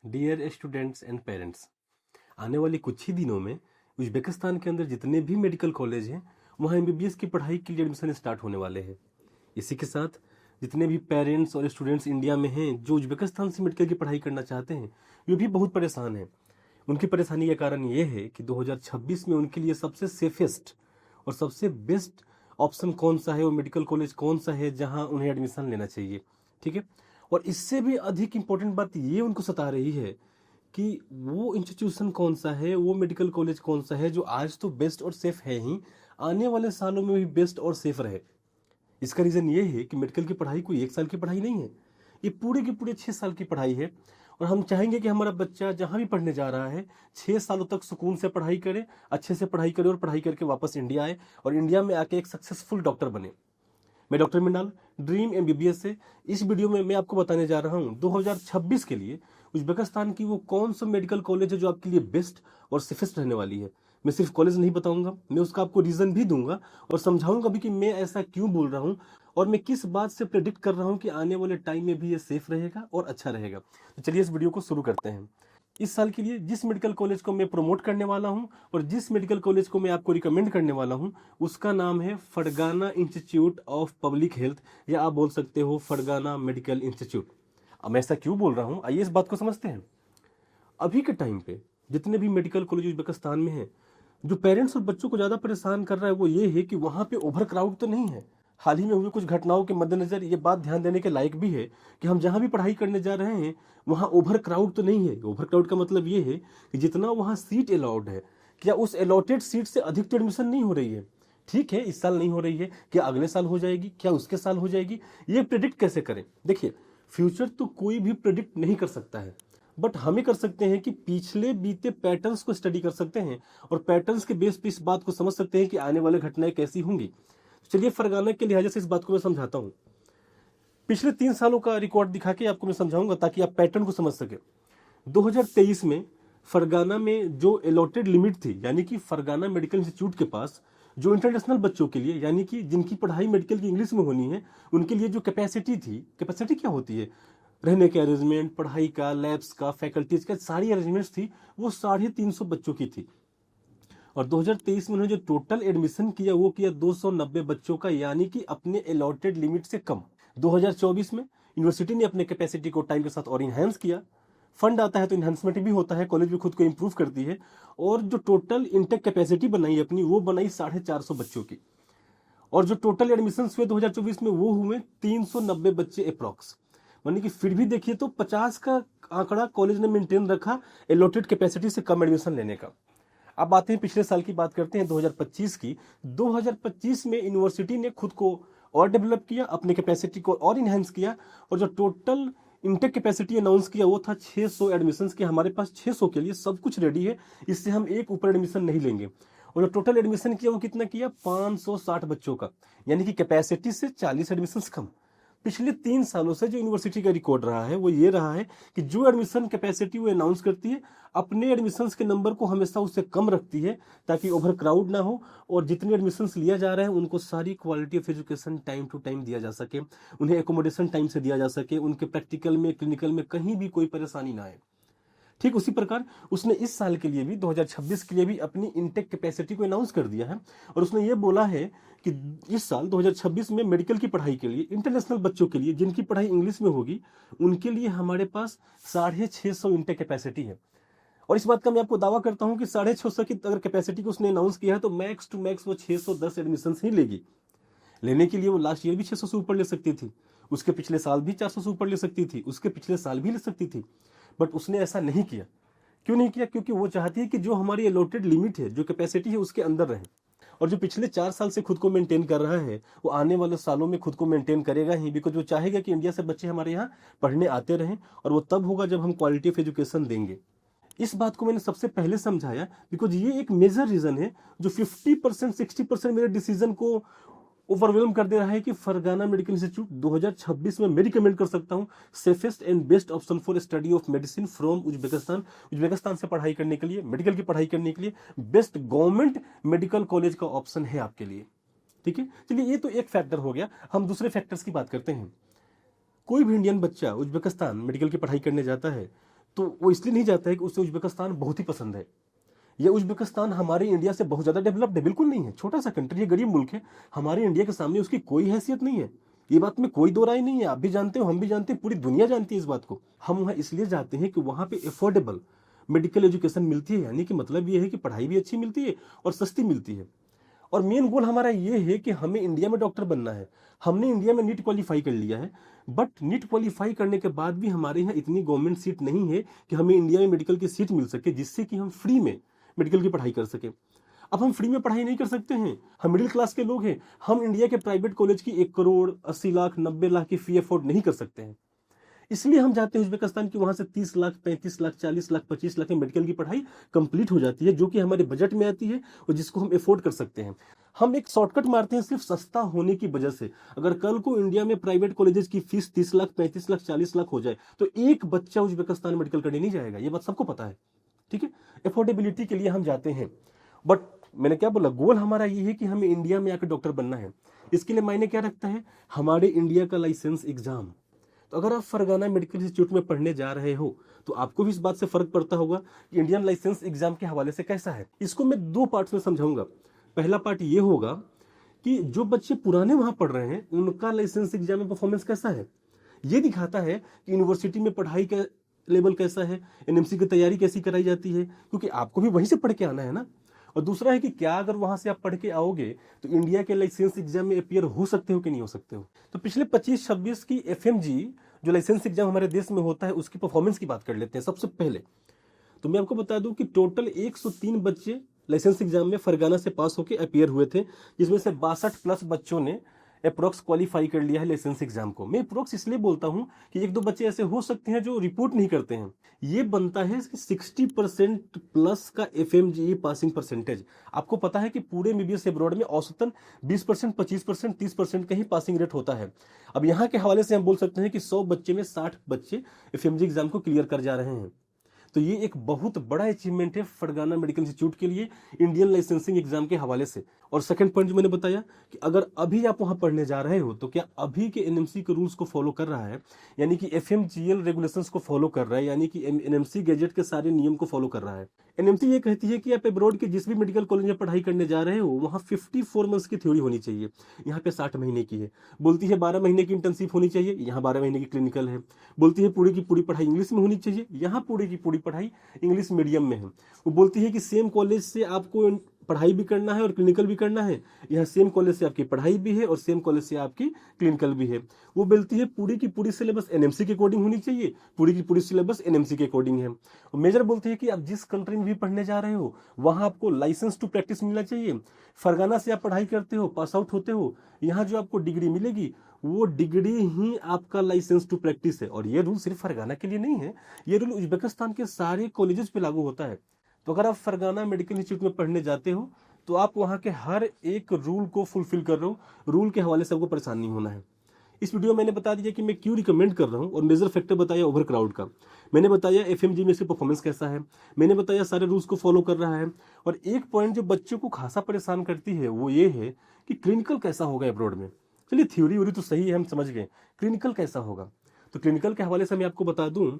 Dear students and parents, आने वाले कुछ ही दिनों में उज्बेकिस्तान के अंदर जितने भी मेडिकल कॉलेज हैं वहाँ एमबीबीएस की पढ़ाई के लिए एडमिशन स्टार्ट होने वाले हैं। इसी के साथ जितने भी पेरेंट्स और स्टूडेंट्स इंडिया में हैं जो उज्बेकिस्तान से मेडिकल की पढ़ाई करना चाहते हैं वे भी बहुत परेशान हैं। उनकी परेशानी का कारण ये है कि 2026 में उनके लिए सबसे सेफेस्ट और सबसे बेस्ट ऑप्शन कौन सा है और मेडिकल कॉलेज कौन सा है जहां उन्हें एडमिशन लेना चाहिए। ठीक है, और इससे भी अधिक इंपॉर्टेंट बात ये उनको सता रही है कि वो इंस्टीट्यूशन कौन सा है, वो मेडिकल कॉलेज कौन सा है जो आज तो बेस्ट और सेफ है ही, आने वाले सालों में भी बेस्ट और सेफ रहे। इसका रीज़न ये है कि मेडिकल की पढ़ाई कोई एक साल की पढ़ाई नहीं है, ये पूरे की पूरे 6 साल की पढ़ाई है। और हम चाहेंगे कि हमारा बच्चा जहाँ भी पढ़ने जा रहा है 6 सालों तक सुकून से पढ़ाई करे, अच्छे से पढ़ाई करे और पढ़ाई करके वापस इंडिया आए और इंडिया में आके एक सक्सेसफुल डॉक्टर बने। मैं डॉक्टर मृणाल, ड्रीम एमबीबीएस से इस वीडियो में मैं आपको बताने जा रहा हूँ 2026 के लिए उज्बेकिस्तान की वो कौन सा मेडिकल कॉलेज है जो आपके लिए बेस्ट और सेफेस्ट रहने वाली है। मैं सिर्फ कॉलेज नहीं बताऊंगा, मैं उसका आपको रीजन भी दूंगा और समझाऊंगा भी कि मैं ऐसा क्यों बोल रहा हूँ और मैं किस बात से प्रेडिक्ट कर रहा हूँ कि आने वाले टाइम में भी ये सेफ रहेगा और अच्छा रहेगा। तो चलिए इस वीडियो को शुरू करते हैं। इस साल के लिए जिस मेडिकल कॉलेज को मैं प्रमोट करने वाला हूं और जिस मेडिकल कॉलेज को मैं आपको रिकमेंड करने वाला हूं उसका नाम है Fergana institute of public health, या आप बोल सकते हो फरगाना मेडिकल इंस्टीट्यूट। अब मैं ऐसा क्यों बोल रहा हूं, आइए इस बात को समझते हैं। अभी के टाइम पे जितने भी मेडिकल कॉलेज उज्बेकिस्तान में हैं, जो पेरेंट्स और बच्चों को ज़्यादा परेशान कर रहा है वो ये है कि वहाँ पे ओवर क्राउड तो नहीं है। हाल ही में हुए कुछ घटनाओं के मद्देनजर ये बात ध्यान देने के लायक भी है कि हम जहाँ भी पढ़ाई करने जा रहे हैं वहाँ ओवर क्राउड तो नहीं है। ओवर क्राउड का मतलब ये है कि जितना वहाँ सीट अलाउड है, क्या उस अलॉटेड सीट से अधिक तो एडमिशन नहीं हो रही है। ठीक है, इस साल नहीं हो रही है, क्या अगले साल हो जाएगी, क्या उसके साल हो जाएगी, ये प्रिडिक्ट कैसे करें। देखिए, फ्यूचर तो कोई भी प्रिडिक्ट नहीं कर सकता है, बट हमें कर सकते हैं कि पिछले बीते पैटर्न्स को स्टडी कर सकते हैं और पैटर्न्स के बेस पे इस बात को समझ सकते हैं कि आने वाली घटनाएं कैसी होंगी। चलिए फरगाना के लिहाज से इस बात को मैं समझाता हूँ। पिछले 3 सालों का रिकॉर्ड दिखा के आपको मैं समझाऊंगा ताकि आप पैटर्न को समझ सके। 2023 में फरगाना में जो अलॉटेड लिमिट थी, यानी कि फरगाना मेडिकल इंस्टीट्यूट के पास जो इंटरनेशनल बच्चों के लिए, यानी कि जिनकी पढ़ाई मेडिकल की इंग्लिश में होनी है, उनके लिए जो कैपेसिटी थी, कैपेसिटी क्या होती है, रहने के अरेंजमेंट, पढ़ाई का, लैब्स का, फैकल्टीज का, सारी अरेंजमेंट्स थी, वो 350 बच्चों की थी। और 2023 में उन्होंने जो टोटल एडमिशन किया वो किया 290 बच्चों का, यानी कि अपने अलॉटेड लिमिट से कम। 2024 में यूनिवर्सिटी ने अपने कैपेसिटी को टाइम के साथ और इन्हांस किया। फंड आता है तो इन्हांसमेंट भी होता है, कॉलेज भी खुद को इंप्रूव करती है, और जो टोटल इंटेक कैपेसिटी बनाई अपनी वो बनाई 450 बच्चों की। और जो टोटल एडमिशन हुए 2024 में वो हुए 390 बच्चे अप्रॉक्स। यानी कि फिर भी देखिए तो 50 का आंकड़ा कॉलेज ने मेंटेन रखा अलॉटेड कैपेसिटी से कम एडमिशन लेने का। अब आते हैं पिछले साल की बात करते हैं, 2025 की। 2025 में यूनिवर्सिटी ने खुद को और डेवलप किया, अपने कैपेसिटी को और इनहेंस किया, और जो टोटल इंटेक कैपेसिटी अनाउंस किया वो था 600 एडमिशंस के। हमारे पास 600 के लिए सब कुछ रेडी है, इससे हम एक ऊपर एडमिशन नहीं लेंगे। और जो टोटल एडमिशन किया वो कितना किया, 560 बच्चों का, यानी कि कैपेसिटी से 40 एडमिशंस कम। पिछले 3 सालों से जो यूनिवर्सिटी का रिकॉर्ड रहा है वो ये रहा है कि जो एडमिशन कैपेसिटी वो अनाउंस करती है अपने एडमिशंस के नंबर को हमेशा उससे कम रखती है ताकि ओवर क्राउड ना हो, और जितने एडमिशंस लिया जा रहा है उनको सारी quality of education time to time दिया जा सके, उन्हें एकोमोडेशन टाइम से दिया जा सके, उनके प्रैक्टिकल में, क्लिनिकल में कहीं भी कोई परेशानी ना आए। ठीक उसी प्रकार उसने इस साल के लिए भी, 2026 के लिए भी अपनी इंटेक कैपेसिटी को अनाउंस कर दिया है। और उसने ये बोला है कि इस साल 2026 में मेडिकल की पढ़ाई के लिए, इंटरनेशनल बच्चों के लिए जिनकी पढ़ाई इंग्लिश में होगी, उनके लिए हमारे पास 650 इंटेक कैपेसिटी है। और इस बात का मैं आपको दावा करता हूं कि 650 की अगर कैपेसिटी को उसने अनाउंस किया है तो मैक्स टू मैक्स वो 610 एडमिशन ही लेगी। लेने के लिए वो लास्ट ईयर भी 600 से ऊपर ले सकती थी, उसके पिछले साल भी 400 से ऊपर ले सकती थी, उसके पिछले साल भी ले सकती थी, बट उसने ऐसा नहीं किया। क्यों नहीं किया? क्योंकि वो चाहती है कि जो हमारी अलॉटेड लिमिट है, जो कैपेसिटी है, उसके अंदर रहे। और जो पिछले 4 साल से खुद को मेंटेन कर रहा है वो आने वाले सालों में खुद को मेंटेन करेगा ही, बिकॉज वो चाहेगा कि इंडिया से बच्चे हमारे यहाँ पढ़ने आते रहें, और वो तब होगा जब हम क्वालिटी ऑफ एजुकेशन देंगे। इस बात को मैंने सबसे पहले समझाया बिकॉज ये एक मेजर रीजन है जो 50% 60% मेरे डिसीजन को ओवरवेलम कर दे रहा है कि फरगाना मेडिकल इंस्टीट्यूट 2026 में मैं रिकमेंड कर सकता हूं safest and best option for study of medicine from Uzbekistan. Uzbekistan से पढ़ाई करने के लिए, मेडिकल की पढ़ाई करने के लिए बेस्ट गवर्नमेंट मेडिकल कॉलेज का ऑप्शन है आपके लिए। ठीक है, चलिए ये तो एक फैक्टर हो गया। हम दूसरे फैक्टर्स की बात करते हैं। कोई भी इंडियन बच्चा उज्बेकिस्तान मेडिकल की पढ़ाई करने जाता है तो वो इसलिए नहीं जाता है कि उसे उज्बेकिस्तान बहुत ही पसंद है। ये उज्बेकिस्तान हमारे इंडिया से बहुत ज़्यादा डेवलप्ड है, बिल्कुल नहीं है। छोटा सा कंट्री है, गरीब मुल्क है। हमारे इंडिया के सामने उसकी कोई हैसियत नहीं है, ये बात में कोई दो राय नहीं है। आप भी जानते हो, हम भी जानते हैं, पूरी दुनिया जानती है इस बात को। हम वहाँ इसलिए जाते हैं कि वहाँ पे अफोर्डेबल मेडिकल एजुकेशन मिलती है, यानी कि मतलब ये है कि पढ़ाई भी अच्छी मिलती है और सस्ती मिलती है। और मेन गोल हमारा ये है कि हमें इंडिया में डॉक्टर बनना है। हमने इंडिया में नीट क्वालिफाई कर लिया है, बट नीट क्वालिफाई करने के बाद भी हमारे यहाँ इतनी गवर्नमेंट सीट नहीं है कि हमें इंडिया में मेडिकल की सीट मिल सके, जिससे कि हम फ्री में मेडिकल की पढ़ाई कर सके। अब हम फ्री में पढ़ाई नहीं कर सकते हैं, हम मिडिल क्लास के लोग हैं। हम इंडिया के प्राइवेट कॉलेज की 1 करोड़ 80 लाख 90 लाख की फी अफोर्ड नहीं कर सकते हैं। इसलिए हम जाते हैं उज्बेकिस्तान की, वहां से 30 लाख 35 लाख 40 लाख 25 लाख में मेडिकल की पढ़ाई कंप्लीट हो जाती है, जो कि हमारे बजट में आती है और जिसको हम अफोर्ड कर सकते हैं। हम एक शॉर्टकट मारते हैं सिर्फ सस्ता होने की वजह से। अगर कल को इंडिया में प्राइवेट कॉलेजेस की फीस 30 लाख 35 लाख 40 लाख हो जाए तो एक बच्चा उज्बेकिस्तान मेडिकल करने नहीं जाएगा, ये बात सबको पता है। ठीक है, अफोर्डेबिलिटी के लिए हम जाते हैं, बट मैंने क्या बोला, गोल हमारा ये है कि हमें इंडिया में आकर डॉक्टर बनना है। इसके लिए मायने क्या रखता है, हमारे इंडिया का लाइसेंस एग्जाम। तो अगर आप फरगाना मेडिकल इंस्टीट्यूट में पढ़ने जा रहे हो तो आपको भी इस बात से फर्क पड़ता होगा कि इंडियन लाइसेंस एग्जाम के हवाले से कैसा है। इसको मैं 2 पार्ट्स में समझाऊंगा। पहला पार्ट ये होगा कि जो बच्चे पुराने वहां पढ़ रहे हैं उनका लाइसेंस एग्जाम में परफॉर्मेंस कैसा है, ये दिखाता है कि यूनिवर्सिटी में पढ़ाई का लेवल कैसा है, एनएमसी की तैयारी कैसी कराई जाती है, क्योंकि आपको भी वहीं से पढ़ के आना है ना। और दूसरा है कि क्या अगर वहां से आप पढ़ के आओगे तो इंडिया के लाइसेंस एग्जाम में अपियर हो सकते हो कि नहीं हो सकते हो। तो पिछले 25-26 की एफएमजी जो लाइसेंस एग्जाम हमारे देश में होता है उसकी परफॉर्मेंस की बात कर लेते हैं। सबसे पहले तो मैं आपको बता दूं कि टोटल 103 बच्चे लाइसेंस एग्जाम में फरगाना से पास होकर अपियर हुए थे, जिसमें से 62 प्लस बच्चों ने अप्रोक्स क्वालिफाई कर लिया है लाइसेंस एग्जाम को। मैं अप्रोक्स इसलिए बोलता हूं कि 1-2 बच्चे ऐसे हो सकते हैं जो रिपोर्ट नहीं करते हैं। ये बनता है 60% प्लस का एफएमजीई पासिंग परसेंटेज। आपको पता है कि पूरे एमबीबीएस अब्रॉड में औसतन 20%, 25%, 30% का ही पासिंग रेट होता है। अब यहाँ के हवाले से हम बोल सकते हैं कि 100 बच्चे में 60 बच्चे एफएमजी एग्जाम को क्लियर कर जा रहे हैं। तो ये एक बहुत बड़ा अचीवमेंट है फरगाना मेडिकल इंस्टीट्यूट के लिए इंडियन लाइसेंसिंग एग्जाम के हवाले से। और सेकंड पॉइंट जो मैंने बताया कि अगर अभी आप वहां पढ़ने जा रहे हो तो क्या अभी के एनएमसी के रूल्स को फॉलो कर रहा है, यानी कि एफएमजीएल रेगुलेशंस को फॉलो कर रहा है, यानी कि एनएमसी गैजेट के सारे नियम को फॉलो कर रहा है। एनएमसी ये कहती है कि आप अब्रॉड के जिस भी मेडिकल कॉलेज में पढ़ाई करने जा रहे हो वहां 54 मंथ्स की थ्योरी होनी चाहिए, यहाँ पे 60 महीने की है। बोलती है 12 महीने की इंटर्नशिप होनी चाहिए, यहाँ 12 महीने की क्लिनिकल है। बोलती है पूरी की पूरी पढ़ाई इंग्लिश में होनी चाहिए, यहाँ पूरी की पूरी पढ़ाई इंग्लिश मीडियम में है। वो बोलती है कि सेम कॉलेज से आपको पढ़ाई भी करना है और क्लिनिकल भी करना है, यहाँ सेम कॉलेज से आपकी पढ़ाई भी है और सेम कॉलेज से आपकी क्लिनिकल भी है। वो बोलती है पूरी की पूरी सिलेबस एनएमसी के अकॉर्डिंग होनी चाहिए, पूरी की पूरी सिलेबस एनएमसी के अकॉर्डिंग है। और मेजर बोलती है कि आप जिस कंट्री में भी पढ़ने जा रहे हो वहां आपको लाइसेंस टू प्रैक्टिस मिलना चाहिए। फरगाना से आप पढ़ाई करते हो, पास आउट होते हो, यहाँ जो आपको डिग्री मिलेगी वो डिग्री ही आपका लाइसेंस टू प्रैक्टिस है। और ये रूल सिर्फ फरगाना के लिए नहीं है, ये रूल उज्बेकिस्तान के सारे कॉलेजेस पे लागू होता है। तो अगर आप फरगाना मेडिकल इंस्टीट्यूट में पढ़ने जाते हो तो आप वहां के हर एक रूल को फुलफिल कर रहे हो, रूल के हवाले से आपको परेशान नहीं होना है। इस वीडियो में मैंने बता दिया कि मैं क्यों रिकमेंड कर रहा हूं और मेजर फैक्टर बताया ओवर क्राउड का, मैंने बताया एफएमजी में इसकी परफॉर्मेंस कैसा है, मैंने बताया सारे रूल्स को फॉलो कर रहा है। और एक पॉइंट जो बच्चों को खासा परेशान करती है वो ये है कि क्लिनिकल कैसा होगा अब्रॉड में। चलिए थ्योरी व्योरी तो सही है, हम समझ गए, क्लिनिकल कैसा होगा। तो क्लिनिकल के हवाले से मैं आपको बता दूं,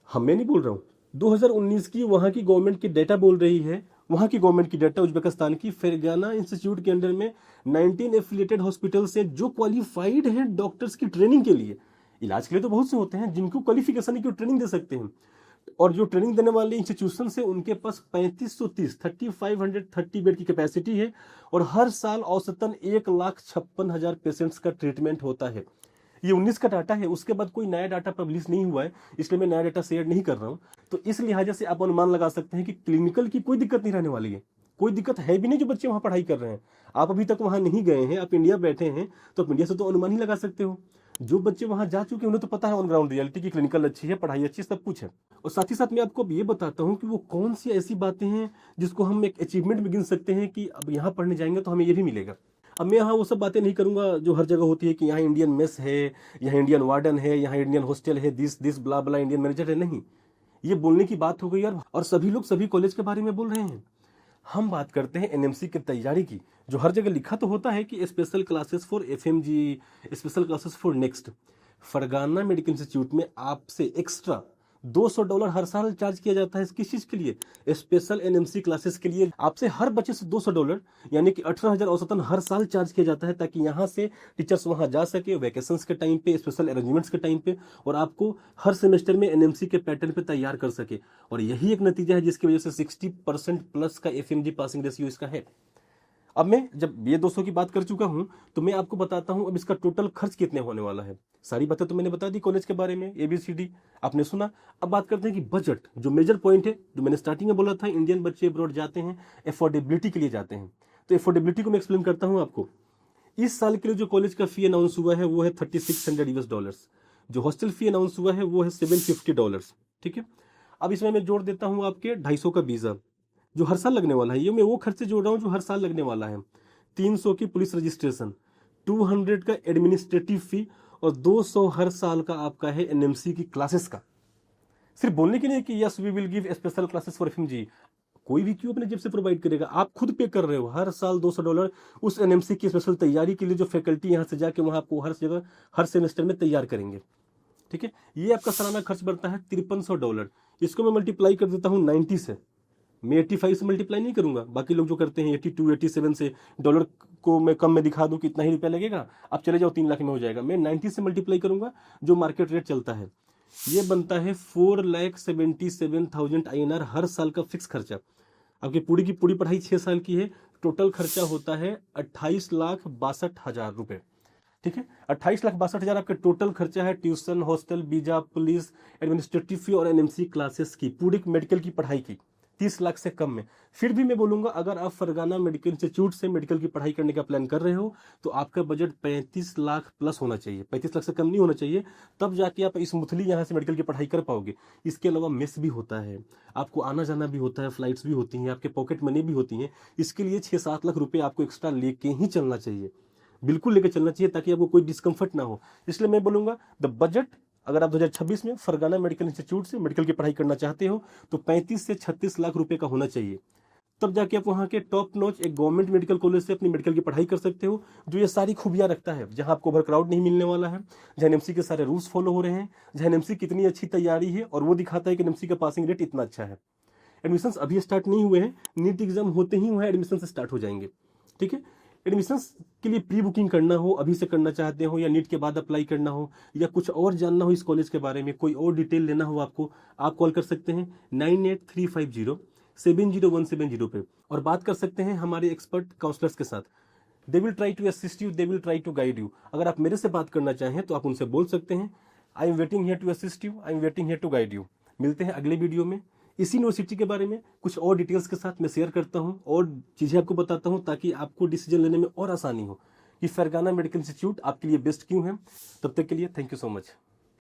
मैं नहीं बोल रहा हूं, 2019 की वहां की गवर्नमेंट की डेटा बोल रही है, वहां की गवर्नमेंट की डेटा उज्बेकिस्तान की, फरगाना इंस्टीट्यूट के अंडर में 19 एफिलिएटेड हॉस्पिटल से जो क्वालिफाइड हैं डॉक्टर्स की ट्रेनिंग के लिए। इलाज के लिए तो बहुत से होते हैं जिनको क्वालिफिकेशन की ट्रेनिंग दे सकते हैं, और जो ट्रेनिंग देने वाले इंस्टीट्यूशन है उनके पास 3530 बेड की कैपेसिटी है और हर साल औसतन 1,56,000 पेशेंट्स का ट्रीटमेंट होता है। ये 19 का डाटा है, उसके बाद कोई नया डाटा पब्लिश नहीं हुआ है, इसलिए मैं नया डाटा शेयर नहीं कर रहा हूं। तो इस लिहाजा से आप अनुमान लगा सकते हैं कि क्लिनिकल की कोई दिक्कत नहीं रहने वाली है, कोई दिक्कत है भी नहीं। जो बच्चे वहां पढ़ाई कर रहे हैं, आप अभी तक वहां नहीं गए हैं, आप इंडिया बैठे हैं, तो आप इंडिया से तो अनुमान ही लगा सकते हो। जो बच्चे वहां जा चुके हैं उन्हें तो पता है ऑन ग्राउंड रियलिटी की, क्लिनिकल अच्छी है, पढ़ाई अच्छी है, सब कुछ है। और साथ ही साथ मैं आपको अब ये बताता हूँ कि वो कौन सी ऐसी बातें हैं जिसको हम एक अचीवमेंट में गिन सकते हैं कि अब यहाँ पढ़ने जाएंगे तो हमें ये भी मिलेगा। अब मैं यहाँ वो सब बातें नहीं करूंगा जो हर जगह होती है कि यहाँ इंडियन मेस है, यहाँ इंडियन वार्डन है, यहाँ इंडियन हॉस्टल है, this blah blah, Indian manager है, नहीं, ये बोलने की बात हो गई यार। और सभी लोग सभी कॉलेज के बारे में बोल रहे हैं। हम बात करते हैं एनएमसी की तैयारी की, जो हर जगह लिखा तो होता है कि special classes for FMG, special classes for next. Fergana medical institute में आपसे एक्स्ट्रा $200 हर साल चार्ज किया जाता है। किस चीज के लिए? स्पेशल एनएमसी क्लासेस के लिए। आपसे हर बच्चे से $200 यानी कि 18,000 औसतन हर साल चार्ज किया जाता है, ताकि यहाँ से टीचर्स वहां जा सके वैकेशंस के टाइम पे, स्पेशल अरेंजमेंट्स के टाइम पे, और आपको हर सेमेस्टर में एनएमसी के पैटर्न पे तैयार कर सके। और यही एक नतीजा है जिसकी वजह से 60% प्लस का एफएमजी पासिंग रेशियो इसका है। अब मैं जब ये 200 की बात कर चुका हूं तो मैं आपको बताता हूं अब इसका टोटल खर्च कितने होने वाला है। सारी बातें तो मैंने बता दी कॉलेज के बारे में, ABCD आपने सुना। अब बात करते हैं कि बजट, जो मेजर पॉइंट है, जो मैंने स्टार्टिंग में बोला था, इंडियन बच्चे अब्रॉड जाते हैं एफोर्डेबिलिटी के लिए जाते हैं। तो एफोर्डेबिलिटी को मैं एक्सप्लेन करता हूं आपको। इस साल के लिए जो कॉलेज का फी अनाउंस हुआ है वो है $3600। जो हॉस्टल फी अनाउंस हुआ है वो है $750। ठीक है। अब इसमें मैं जोड़ देता हूं आपके 250 का वीजा जो हर साल लगने वाला है। ये मैं वो खर्चे जोड़ रहा हूँ जो हर साल लगने वाला है। 300 की पुलिस रजिस्ट्रेशन, 200 का एडमिनिस्ट्रेटिव फी, और 200 हर साल का आपका है एनएमसी की क्लासेस का। सिर्फ बोलने के लिए कि yes we will give special classes for FMG, कोई भी क्यों अपने जेब से प्रोवाइड करेगा, आप खुद पे कर रहे हो हर साल $200 उस एनएमसी की स्पेशल तैयारी के लिए, जो फैकल्टी यहाँ से जाके वहां आपको हर जगह हर सेमेस्टर में तैयार करेंगे। ठीक है। ये आपका सालाना खर्च बढ़ता है $5300। इसको मैं मल्टीप्लाई कर देता हूँ 90 से। मैं 85 से मल्टीप्लाई नहीं करूंगा, बाकी लोग जो करते हैं 82 87 से, डॉलर को मैं कम में दिखा दूं कि इतना ही रुपया लगेगा, आप चले जाओ 3 लाख में हो जाएगा। मैं 90 से मल्टीप्लाई करूंगा जो मार्केट रेट चलता है। ये बनता है 4,77,000 INR हर साल का फिक्स खर्चा। आपकी पूरी की पूरी पढ़ाई 6 साल की है, टोटल खर्चा होता है 28,62,000 रुपए। ठीक है। 28,62,000 आपके टोटल खर्चा है tuition, hostel, visa, police, administrative fee और एनएमसी क्लासेस की, पूरी मेडिकल की पढ़ाई की 30 लाख से कम में। फिर भी मैं बोलूंगा अगर आप फरगाना मेडिकल इंस्टीट्यूट से मेडिकल की पढ़ाई करने का प्लान कर रहे हो तो आपका बजट 35 लाख प्लस होना चाहिए, 35 लाख से कम नहीं होना चाहिए। तब जाके आप स्मूथली यहाँ से मेडिकल की पढ़ाई कर पाओगे। इसके अलावा मेस भी होता है, आपको आना जाना भी होता है, फ्लाइट्स भी होती हैं, आपके पॉकेट मनी भी होती है। इसके लिए 6-7 लाख रुपए आपको एक्स्ट्रा लेके ही चलना चाहिए, बिल्कुल लेके चलना चाहिए, ताकि आपको कोई डिस्कम्फर्ट ना हो। इसलिए मैं बोलूंगा द बजट, अगर आप 2026 में फरगाना मेडिकल इंस्टीट्यूट से मेडिकल की पढ़ाई करना चाहते हो तो 35 से 36 लाख रुपए का होना चाहिए। तब जाके आप वहां के टॉप नॉच एक गवर्नमेंट मेडिकल कॉलेज से अपनी मेडिकल की पढ़ाई कर सकते हो, जो ये सारी खूबियां रखता है, जहां आपको ओवरक्राउड नहीं मिलने वाला है, जहां एनएमसी के सारे रूल्स फॉलो हो रहे हैं, जहां एनएमसी की इतनी अच्छी तैयारी है और वो दिखाता है कि एनएमसी का पासिंग रेट इतना अच्छा है। एडमिशन अभी स्टार्ट नहीं हुए हैं, नीट एग्जाम होते ही वहां एडमिशन स्टार्ट हो जाएंगे। ठीक है। एडमिशंस के लिए प्री बुकिंग करना हो, अभी से करना चाहते हो, या नीट के बाद अप्लाई करना हो, या कुछ और जानना हो इस कॉलेज के बारे में, कोई और डिटेल लेना हो आपको, आप कॉल कर सकते हैं 9835070170 पे, और बात कर सकते हैं हमारे एक्सपर्ट काउंसलर्स के साथ। They will try to assist you, they will try to guide you. अगर आप मेरे से बात करना चाहें तो आप उनसे बोल सकते हैं I am waiting here to assist you, I am waiting here to guide you. मिलते हैं अगले वीडियो में। इसी यूनिवर्सिटी के बारे में कुछ और डिटेल्स के साथ मैं शेयर करता हूं और चीजें आपको बताता हूं, ताकि आपको डिसीजन लेने में और आसानी हो कि फरगाना मेडिकल इंस्टीट्यूट आपके लिए बेस्ट क्यों है। तब तक के लिए थैंक यू सो मच।